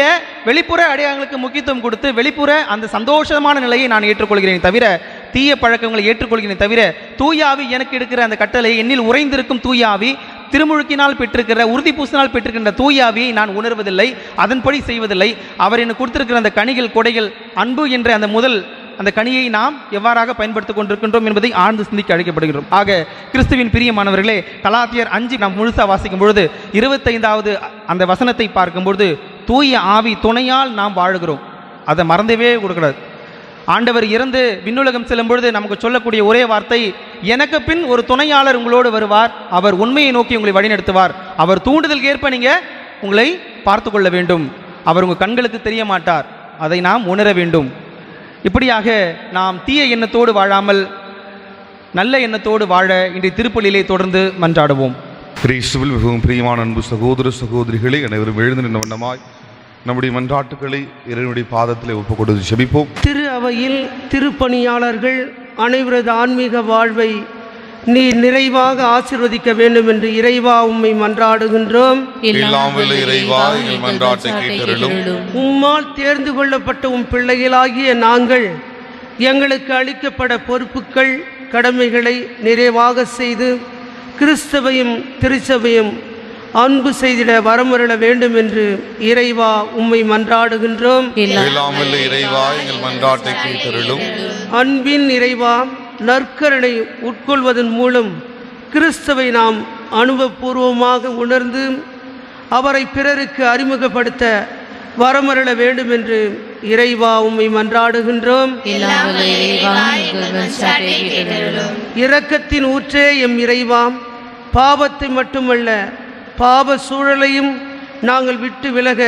G: வெளிப்புற அடையாளங்களுக்கு முக்கியத்துவம் கொடுத்து வெளிப்புற அந்த சந்தோஷமான நிலையை நான் ஏற்றுக்கொள்கிறேன் தவிர தீய பழக்கங்களை ஏற்றுக்கொள்கிறேன் தவிர தூயாவி எனக்கு எடுக்கிற அந்த கட்டளை என்னில் உறைந்திருக்கும் தூயாவி திருமுழுக்கினால் பெற்றிருக்கிற உறுதி பூசினால் பெற்றிருக்கின்ற தூயாவியை நான் உணர்வதில்லை, அதன்படி செய்வதில்லை. அவர் எனக்கு கொடுத்திருக்கிற அந்த கனிகள், கொடைகள், அன்பு என்ற அந்த முதல் அந்த கனியை நாம் எவ்வாறாக பயன்படுத்திக் கொண்டிருக்கின்றோம் என்பதை ஆழ்ந்து சிந்திக்க அழைக்கப்படுகிறோம். ஆக கிறிஸ்துவின் பிரியமானவர்களே, கலாத்தியர் 5 நாம் முழுசாக வாசிக்கும் பொழுது 25வது அந்த வசனத்தை பார்க்கும்பொழுது தூய ஆவி துணையால் நாம் வாழுகிறோம். அதை மறந்தவே கொடுக்கூடாது. ஆண்டவர் இறந்து விண்ணுலகம் செல்லும் பொழுது நமக்கு சொல்லக்கூடிய ஒரே வார்த்தை, எனக்கு பின் ஒரு துணையாளர் உங்களோடு வருவார், அவர் உண்மையை நோக்கி உங்களை வழிநடத்துவார், அவர் தூண்டுதலுக்கு ஏற்ப நீங்கள் உங்களை பார்த்து கொள்ள வேண்டும், அவர் உங்கள் கண்களுக்கு தெரிய மாட்டார், அதை நாம் உணர வேண்டும். இப்படியாக நாம் தீய எண்ணத்தோடு வாழாமல் நல்ல எண்ணத்தோடு வாழ இன்றைய திருப்பலியிலே தொடர்ந்து மன்றாடுவோம்.
C: கிறிஸ்துவில் மிகவும் பிரியமான அன்பு சகோதர சகோதரிகளை அனைவரும் எழுந்து நின்ற வண்ணமாய் நம்முடைய மன்றாட்டுக்களை இறைவனுடைய பாதத்திலே ஒப்புக் கொடுத்து ஜெபிப்போம்.
H: திரு அவையில் திருப்பணியாளர்கள் அனைவரது ஆன்மீக வாழ்வை நீ நிறைவாக ஆசீர்வதிக்க வேண்டும் என்று இறைவா உம்மை மன்றாடுகின்றோம். உம்மால் தேர்ந்து கொள்ளப்பட்ட உம் பிள்ளைகளாகிய நாங்கள் எங்களுக்கு அளிக்கப்பட பொறுப்புகள் கடமைகளை நிறைவாக செய்து கிறிஸ்தவையும் திருச்சபையும் அன்பு செய்திட வரமருள வேண்டும் என்று இறைவா உம்மை மன்றாடுகின்றோம். அன்பின் இறைவா, நற்கருணை உட்கொள்வதன் மூலம் கிறிஸ்தவை நாம் அனுபவபூர்வமாக உணர்ந்து அவரை பிறருக்கு அறிமுகப்படுத்த வரமருள வேண்டும் என்று இறைவா உம்மை மன்றாடுகின்றோம். இரக்கத்தின் ஊற்றே எம் இறைவா, பாவத்தை மட்டுமல்ல பாவ சூழலையும் நாங்கள் விட்டு விலக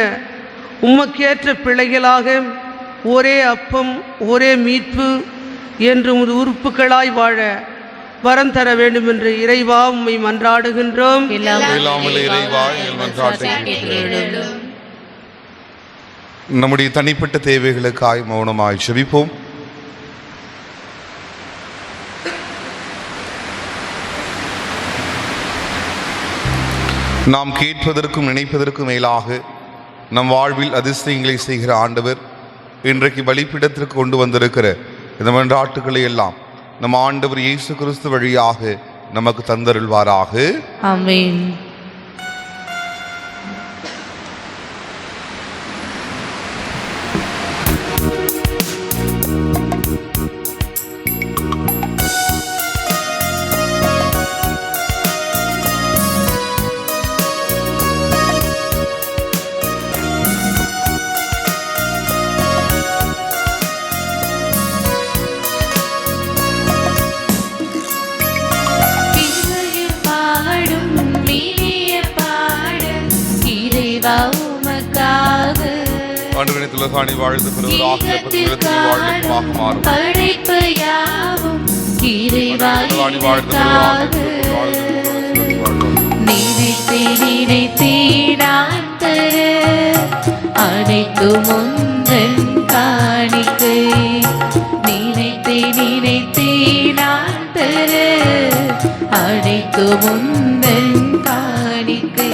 H: உமக்கேற்ற பிள்ளைகளாக ஒரே அப்பம் ஒரே மீட்பு என்று உமது உறுப்புகளாய் வாழ வரம் தர வேண்டும் என்று இறைவா உம்மை மன்றாடுகின்றோம்.
C: நம்முடைய தனிப்பட்ட தேவைகளுக்காய் மௌனமாய் ஜெபிப்போம். நாம் கேட்பதற்கும் நினைப்பதற்கும் மேலாக நம் வாழ்வில் அதிசயங்களை செய்கிற ஆண்டவர் இன்றைக்கு பலிபீடத்திற்கு கொண்டு வந்திருக்கிற இந்த மன்றாட்டுக்களை எல்லாம் நம் ஆண்டவர் இயேசு கிறிஸ்து வழியாக நமக்கு தந்தருள்வாராக.
B: ஆமென்.
C: உலகாணி வாழ்ந்து
B: அனைத்து முந்தன் காணிக்கை நினைத்தேனான் தர அனைத்து முந்தன் காணிக்கை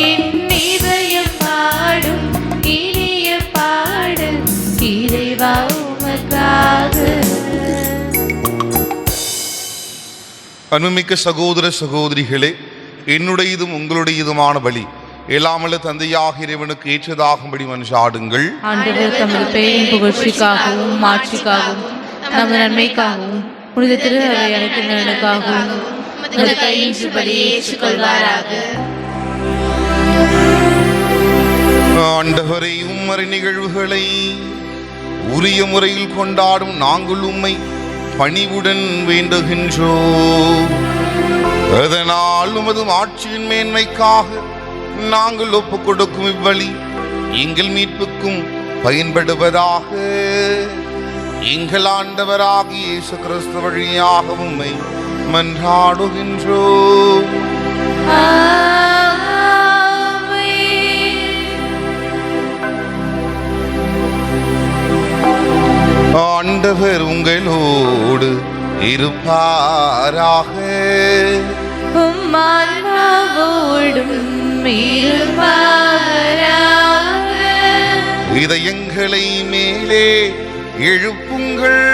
B: என் இதயம் பாடும் இனிய பாடல் இறைவா உமக்காக.
C: அன்புமிக்க சகோதர சகோதரிகளே, என்னுடையதும் உங்களுடையதுமான பலி எல்லாமல்ல தந்தையாக இறைவனுக்கு ஏற்றதாகும்படி மன்றாடுங்கள்.
B: ஆண்டவர் தமது பெயரின் புகழ்ச்சிக்காகவும் மாட்சிக்காகவும் நமது நன்மைக்காகவும் புனித திரு அவை அனைத்து நலனுக்காகவும் ஏற்றுக்கொள்வாராக.
C: ஆண்டவரை உம்மறை நிகழ்வுகளை உரிய முறையில் கொண்டாடும் நாங்கள் உம்மை பணிவுடன் வேண்டுகின்றோம். அதனால் உமது ஆட்சியின் மேன்மைக்காக நாங்கள் ஒப்புக் கொடுக்கும் இவ்வழி எங்கள் மீட்புக்கும் பயன்படுவதாக. எங்கள் ஆண்டவராகிய இயேசு கிறிஸ்து வழியாக உம்மை மன்றாடுகின்றோம். ஆண்டவர் உங்களோடு இருப்பாராக. இதயங்களை மேலே எழுப்புங்கள்.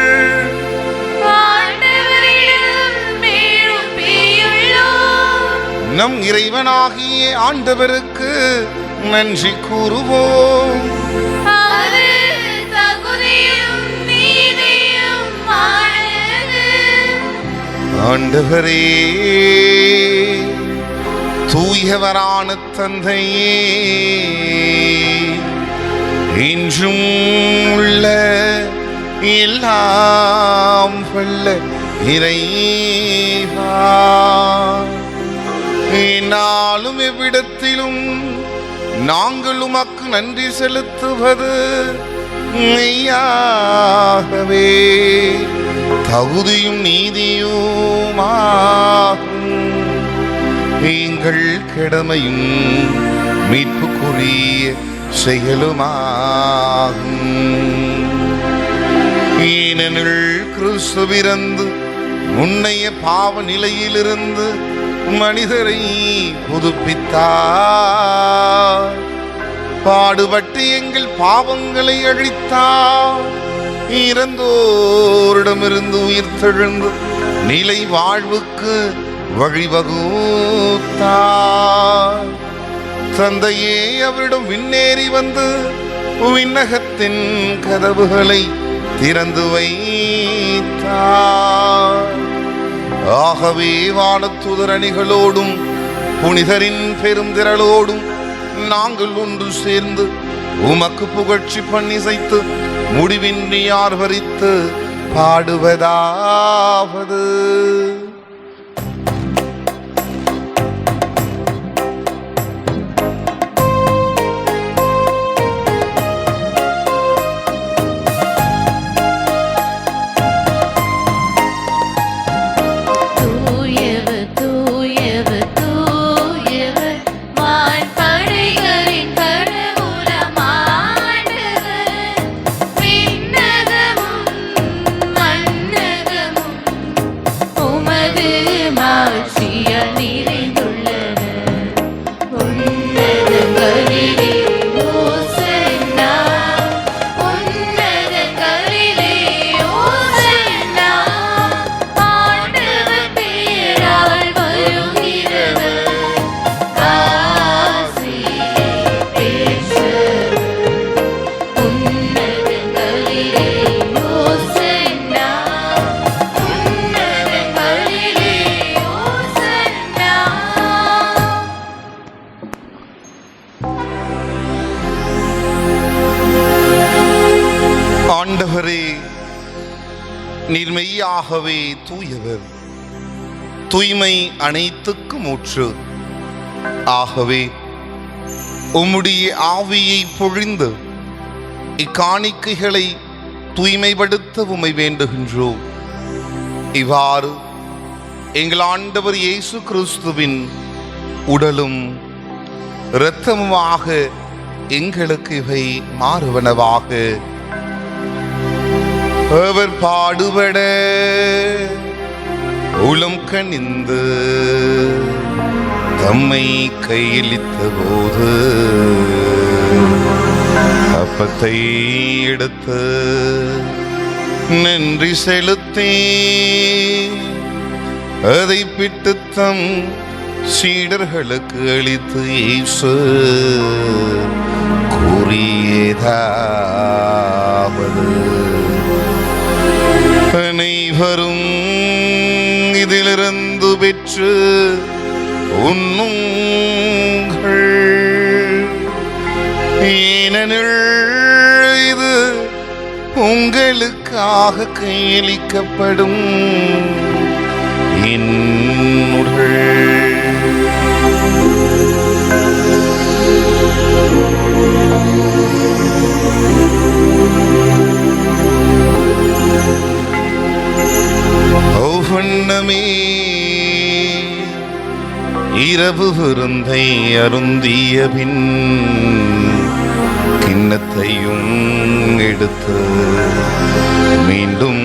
C: நம் இறைவனாகிய ஆண்டவருக்கு நன்றி கூறுவோம்.
B: தகுதியும் நீதியும்
C: ஆண்டவரே, தூயவரான தந்தையே, இன்றும் உள்ள எல்லாம் வல்ல இறைவா, என்னாலும் எவ்விடத்திலும் நாங்கள் உமக்கு நன்றி செலுத்துவது மெய்யாகவே தகுதியும் நீதியுமாகும். எங்கள் கடமையும் மீட்புக்குரிய செயலுமாகும். ஏனெனில் கிறிஸ்துவிறந்து முன்னைய பாவ நிலையிலிருந்து மனிதரை புதுப்பித்தார். பாடுபட்டு எங்கள் பாவங்களை அழித்தார். இறந்தோரிடமிருந்து உயிர்த்தெழுந்து நிலை வாழ்வுக்கு வழிவகுத்தார். தந்தையே, அவரிடம் விண்ணேறி வந்து விண்ணகத்தின் கதவுகளை திறந்து வைத்தார். ஆகவே வானதூதர் அணிகளோடும் புனிதரின் பெரும் திரளோடும் நாங்கள் ஒன்று சேர்ந்து உமக்கு புகழ்ச்சி பண்ணிசைத்து முடிவின்றி ஆர்ப்பரித்து பாடுவதாவது: ஆண்டவரே, நீர் மெய்யாகவே தூயவர், தூய்மை அனைத்துக்கும் ஊற்று. ஆகவே உம்முடைய ஆவியை பொழிந்து இக்காணிக்கைகளை தூய்மைப்படுத்த உம்மை வேண்டுகின்றோம். இவ்வாறு எங்கள் ஆண்டவர் இயேசு கிறிஸ்துவின் உடலும் இரத்தமுமாக எங்களுக்கு இவை மாறுவனவாக. அவர் பாடுபட உளம் கனிந்து தம்மை கையளித்த போது அப்பத்தை எடுத்து நன்றி செலுத்தி அதை பிட்டு தம் சீடர்களுக்கு அளித்து இயேசு கூறியதாவது: அனைவரும் இதிலிருந்து பெற்று உண்ணுங்கள், ஏனெனில் இது உங்களுக்காக கையளிக்கப்படும் என் உடல். ஒவ்வொன்னமே இரவு விருந்தை அருந்திய பின் கிண்ணத்தையும் எடுத்து மீண்டும்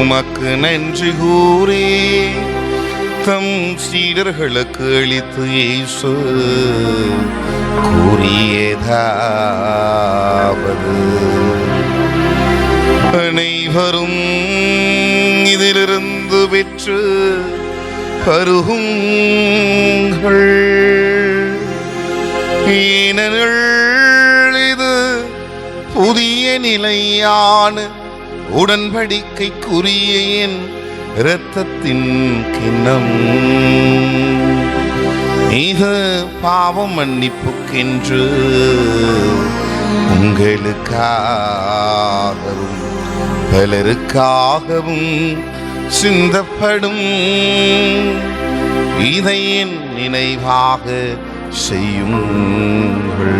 C: உமக்கு நன்றி கூறி தம் சீடர்களுக்கு அளித்து இயேசு கூறியதாவது: அனைவரும் இதிலிருந்து பெற்று பருகுங்கள், ஏனெனில் இது புதிய நிலையான உடன்படிக்கைக்குரிய என் இரத்தத்தின் கிண்ணம். இது பாவம் மன்னிப்புக்கென்று உங்களுக்காகவும் பலருக்காகவும் சிந்தப்படும். இதை என் நினைவாக செய்யுங்கள்.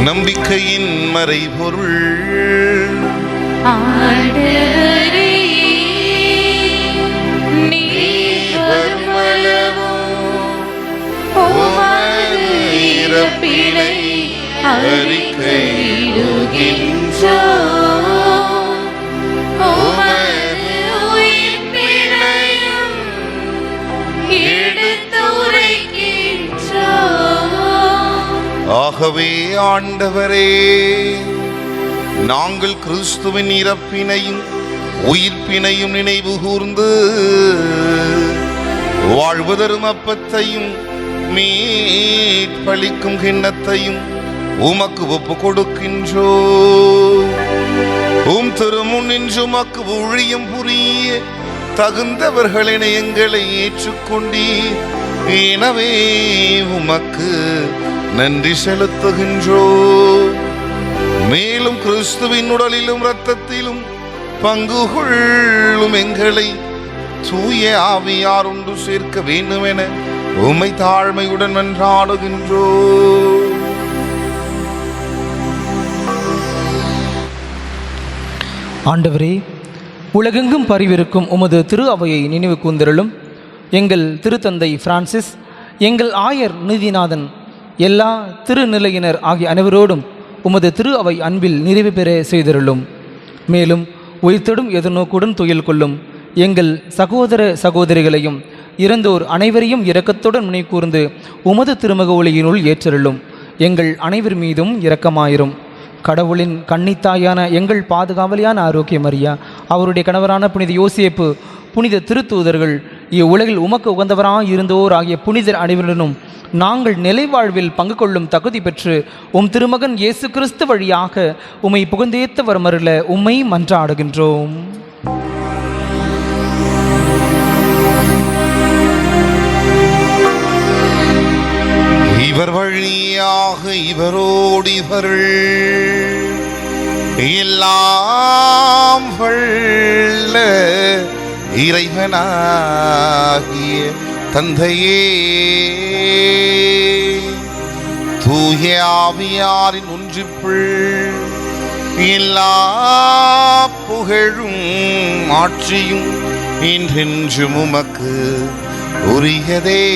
C: நம்பிக்கையின் மறைபொருள் ஆகவே ஆண்டவரே, நாங்கள் கிறிஸ்துவின் இறப்பினையும் உயிர்ப்பினையும் நினைவு கூர்ந்து வாழ்வதரும் அப்பத்தையும் மீட்பளிக்கும் கிண்ணத்தையும் உமக்கு ஒப்பு கொடுக்கின்றோ. திருமுன் நின்று உமக்கு ஊழியம் புரிய தகுந்தவர்களின எங்களை ஏற்றுக்கொண்டீர். எனவே உமக்கு நன்றி செலுத்துகின்றோ. மேலும் கிறிஸ்துவின் உடலிலும் இரத்தத்திலும் பங்கு கொள்ளும் எங்களை தூய ஆவியார் ஒன்று சேர்க்க வேண்டும் என உம்மை தாழ்மையுடன் மன்றாடுகின்றோ.
G: ஆண்டவரே, உலகெங்கும் பரிவிருக்கும் உமது திரு அவையை நினைவு கூர்ந்தருளும். எங்கள் திருத்தந்தை பிரான்சிஸ், எங்கள் ஆயர் நீதிநாதன், எல்லா திருநிலையினர் ஆகிய அனைவரோடும் உமது திரு அவை அன்பில் நிறைவு பெற செய்தருளும். மேலும் உயிர்த்தெடும் எதிர்நோக்குடன் துயில் கொள்ளும் எங்கள் சகோதர சகோதரிகளையும் இறந்தோர் அனைவரையும் இரக்கத்துடன் நினைவு கூர்ந்து உமது திருமுக ஒளியினுள் ஏற்றருளும். எங்கள் அனைவர் மீதும் இரக்கமாயிரும். கடவுளின் கன்னித்தாயான எங்கள் பாதுகாவலியான ஆரோக்கிய மரியா, அவருடைய கணவரான புனித யோசேப்பு, புனித திருத்தூதர்கள், இவ்வுலகில் உமக்கு உகந்தவராக இருந்தோர் ஆகிய புனிதர் அனைவருடனும் நாங்கள் நிலைவாழ்வில் பங்கு கொள்ளும் தகுதி பெற்று உம் திருமகன் இயேசு கிறிஸ்து வழியாக உம்மை புகழ்ந்தேத்த வரமருள உம்மை மன்றாடுகின்றோம்.
C: இவர் வழியாக இவரோடு இவருள் எல்லாம் வல்ல இறைவனாகிய தந்தையே, தூய ஆவியாரின் ஒன்றிப்புள் எல்லா புகழும் ஆட்சியும் இன்றென்றும் உமக்கு உரியதே.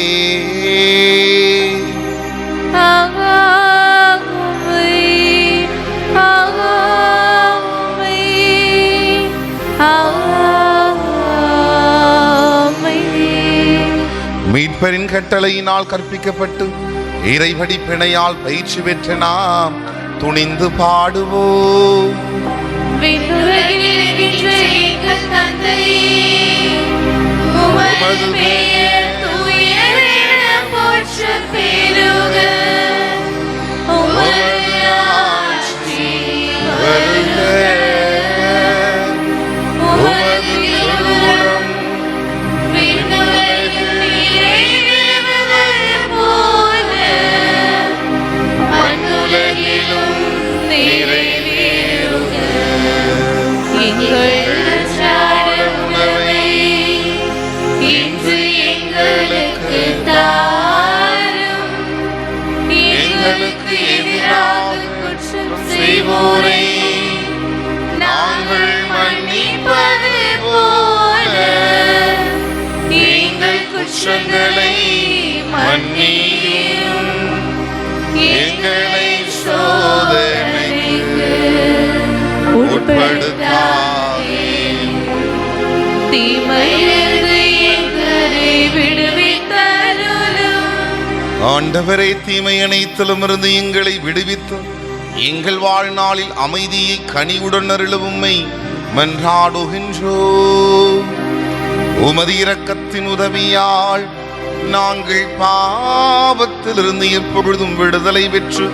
C: மீட்பரின் கட்டளையினால் கற்பிக்கப்பட்டு இறைவடி பிணையால் பயிற்சி பெற்ற நாம் துணிந்து பாடுவோம். நாங்கள் மன்னிப்பது போல எங்கள் குற்றங்களை மன்னியும், எங்களை சோதனைக்கு உட்படுத்தாதேயும், தீமையிலிருந்து எங்களை விடுவித்தருளும். ஆண்டவரே, தீமை அனைத்திலும் இருந்து எங்களை விடுவித்து எங்கள் வாழ்நாளில் அமைதியை கனிவுடன் அருள உம்மை மன்றாடுகின்றோம். உமது இரக்கத்தின் உதவியால் நாங்கள் பாவத்திலிருந்து எப்பொழுதும் விடுதலை பெற்று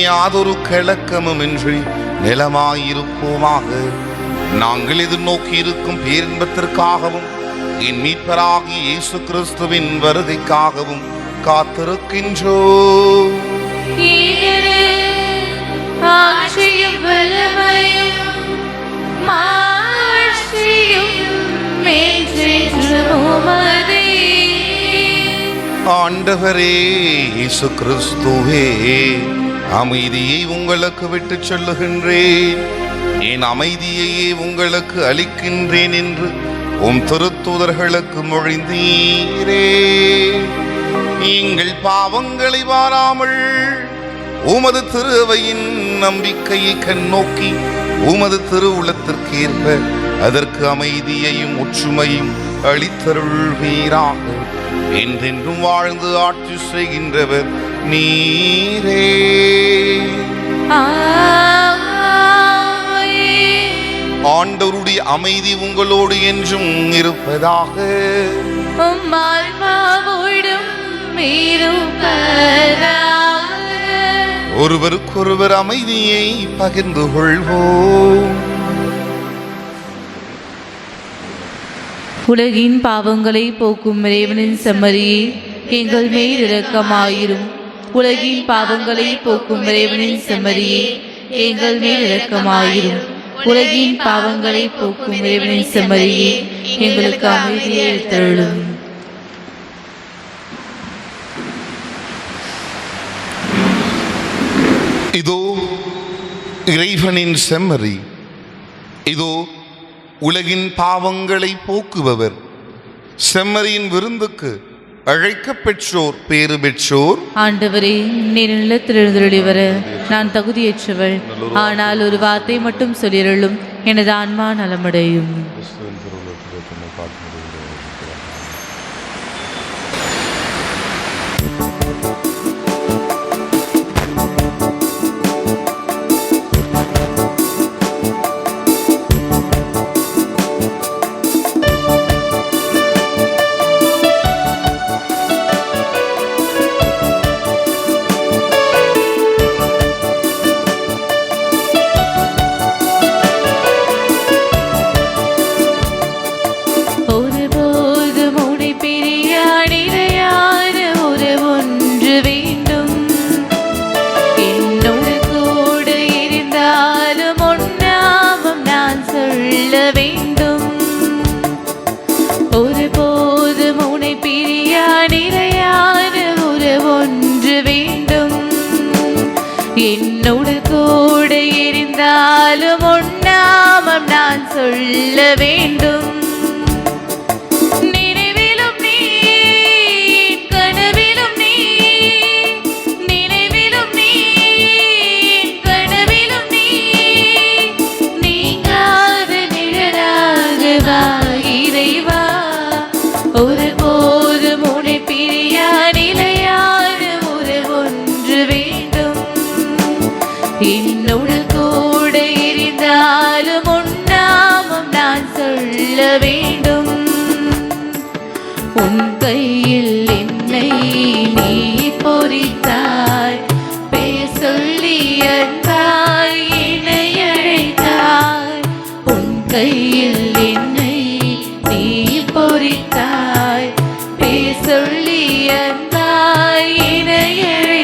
C: யாதொரு கலக்கமுமின்றி நிலமாயிருப்போமாக. நாங்கள் எதிர்நோக்கி இருக்கும் பேரின்பத்திற்காகவும் என் மீட்பராகிய இயேசு கிறிஸ்துவின் வருகைக்காகவும் காத்திருக்கின்றோம்.
B: ஆட்சியும் வல்லமையும் மாட்சியும் என்றென்றும் உமதே.
C: ஆண்டவரே இயேசு கிறிஸ்துவே, அமைதியை உங்களுக்கு விட்டு சொல்லுகின்றேன், என் அமைதியையே உங்களுக்கு அளிக்கின்றேன் என்று உம் திருத்தூதர்களுக்கு மொழிந்தீரே. எங்கள் பாவங்களை வாராமல் உமது திருவையின் நம்பிக்கையை கண்ணோக்கி உமது திருவுளத்திற்கேற்ப அதற்கு அமைதியையும் ஒற்றுமையும் அளித்தருள்வீராக. என்றென்றும் வாழ்ந்து ஆட்சி செய்கின்றவர் நீரே. ஆண்டவருடைய அமைதி உங்களோடு என்றும் இருப்பதாக. ஒருவருக்கொருவர் அமைதியை பகிர்ந்து கொள்வோம்.
B: உலகின் பாவங்களை போக்கும் இறைவனின் செம்மறியே, எங்கள் மேல் இரக்கமாயிரும். உலகின் பாவங்களை போக்கும் இறைவனின் செம்மறியே, எங்கள் மேல் இரக்கமாயிரும். உலகின் பாவங்களை போக்கும் இறைவனின் செம்மறியே, எங்களுக்கு அமைதியை அளித்தருளும்.
C: இதோ இறைவனின் செம்மறி, இதோ உலகின் பாவங்களை போக்குபவர். செம்மறியின் விருந்துக்கு அழைக்க பெற்றோர் பேறு பெற்றோர்.
B: ஆண்டவரே, நீர் நிலத்திலிருந்து வர நான் தகுதியற்றவள், ஆனால் ஒரு வார்த்தை மட்டும் சொல்லிருளும், எனது ஆன்மா நலமடையும். என்னோடு கூட இருந்தாலும் உன்னாமம் நான் சொல்ல வேண்டும். நினைவிலும் நீ, கனவிலும் நீ, நினைவிலும் நீ, கனவிலும் நீ, நீங்காத நிழலாக வா இறைவா. ஒரு போதும் உன்னை பிரியா நிலையான ஒரு ஒன்று வேண்டும். என்னோடு கூட இருந்தாலும் உன்னாமம் நான் சொல்ல வேண்டும். உன் கையில் என்னை நீ பொறித்தாய், பேர் சொல்லி அன்பாய் என்னை அழைத்தாய். உன் கையில் என்னை நீ பொறித்தாய், பேர் சொல்லி அன்பாய் என்னை அழைத்தாய்.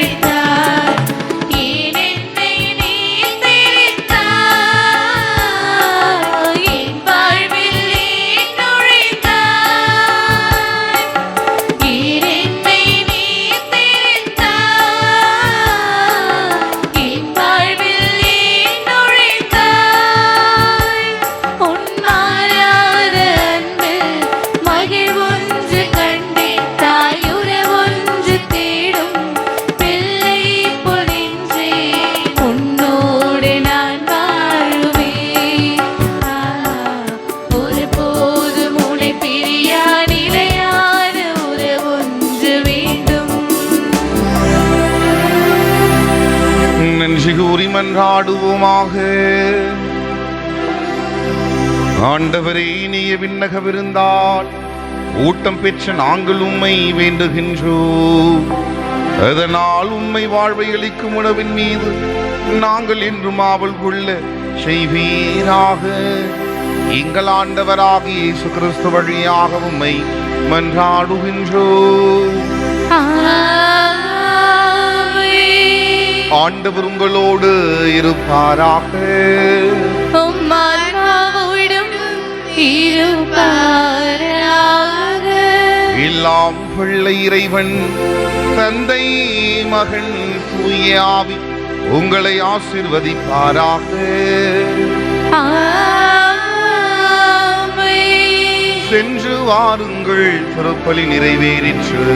B: மன்றாடுவோமாக. ஆண்டவரே, இனிய விண்ணக விருந்தால்
C: ஊட்டம் பெற்ற நாங்கள் உம்மை வேண்டுகின்றோம். அதனால் உம்மை வாழ்வை அளிக்கும் உணவின் மீது நாங்கள் என்றும் ஆவல் கொள்ள செய்வீராக. எங்கள் ஆண்டவராகிய இயேசு கிறிஸ்து வழியாக உம்மை மன்றாடுகின்றோம். ஆண்டவர் உங்களோடு இருப்பாராக. எல்லாம் பிள்ளை இறைவன் தந்தை மகன் தூய ஆவி உங்களை ஆசீர்வதிப்பாராக. சென்று வாருங்கள், திருப்பலி நிறைவேறிற்று.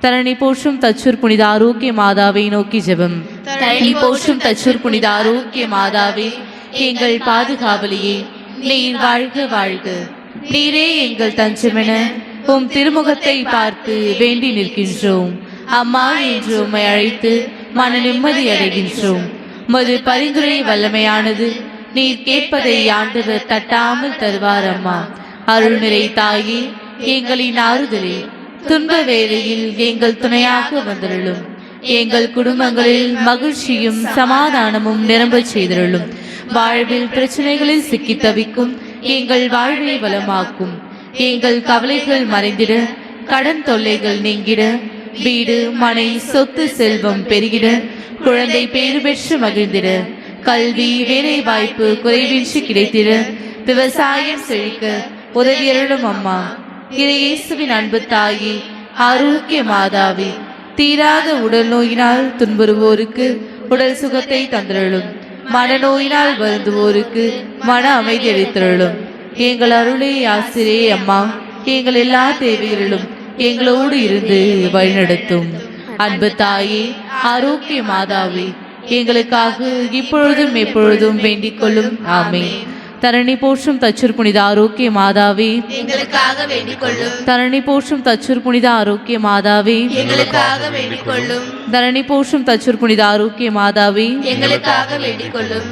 B: தரணி போற்றும் தச்சூர் புனித ஆரோக்கிய மாதாவை நோக்கி ஜெபம். தரணி போற்றும் தச்சூர் புனித ஆரோக்கிய மாதாவே, எங்கள் பாதுகாவலியே, நீர் வாழ்க வாழ்க. நீரே எங்கள் தஞ்சமென உம் திருமுகத்தை பார்த்து வேண்டி நிற்கின்றோம். அம்மா என்று உம்மை அழைத்து மன நிம்மதி அடைகின்றோம். மது பரிந்துரை வல்லமையானது. நீர் கேட்பதை ஆண்டவர் தட்டாமல் தருவார். அம்மா அருள்நிறை தாயே, எங்களின் ஆறுதலே, துன்ப வேளையில் எங்கள் துணையாக வந்தருளும். எங்கள் குடும்பங்களில் மகிழ்ச்சியும் சமாதானமும் நிரம்பச் செய்தருளும். வாழ்வில் பிரச்சனைகளில் சிக்கி தவிக்கும் எங்கள் வாழ்வை வளமாக்கும். எங்கள் கவலைகள் மறைந்திட, கடன் தொல்லைகள் நீங்கிட, வீடு மனை சொத்து செல்வம் பெருகிட, குழந்தை பேறு பெற்று மகிழ்ந்திட, கல்வி வேலை வாய்ப்பு குறைவின்றி கிடைத்திட, விவசாயம் செழிக்க உதவியருளும். அம்மா இயேசுவின் அன்பு தாயே, ஆரோக்கிய மாதாவே, தீராத உடல் நோயினால் துன்புறுவோருக்கு உடல் சுகத்தை தந்திரளும். மனநோயினால் வருந்துவோருக்கு மன அமைதி அளித்தருளும். எங்கள் அருளே ஆசிரியே அம்மா, எங்கள் எல்லா தேவைகளிலும் எங்களோடு இருந்து வழிநடத்தும். அன்பு தாயே, ஆரோக்கிய மாதாவே, எங்களுக்காக இப்பொழுதும் எப்பொழுதும் வேண்டிக் கொள்ளும். ஆமென். தரணி போற்றும் தச்சூர் புனித ஆரோக்கிய மாதாவே,
F: எங்களுக்காக வேண்டிக் கொள்ளும்.
B: தரணி போற்றும் தச்சூர் புனித ஆரோக்கிய மாதாவே,
F: எங்களுக்காக வேண்டிக் கொள்ளும்.
B: தரணி போற்றும் தச்சூர் புனித ஆரோக்கிய மாதாவே,
F: எங்களுக்காக வேண்டிக் கொள்ளும்.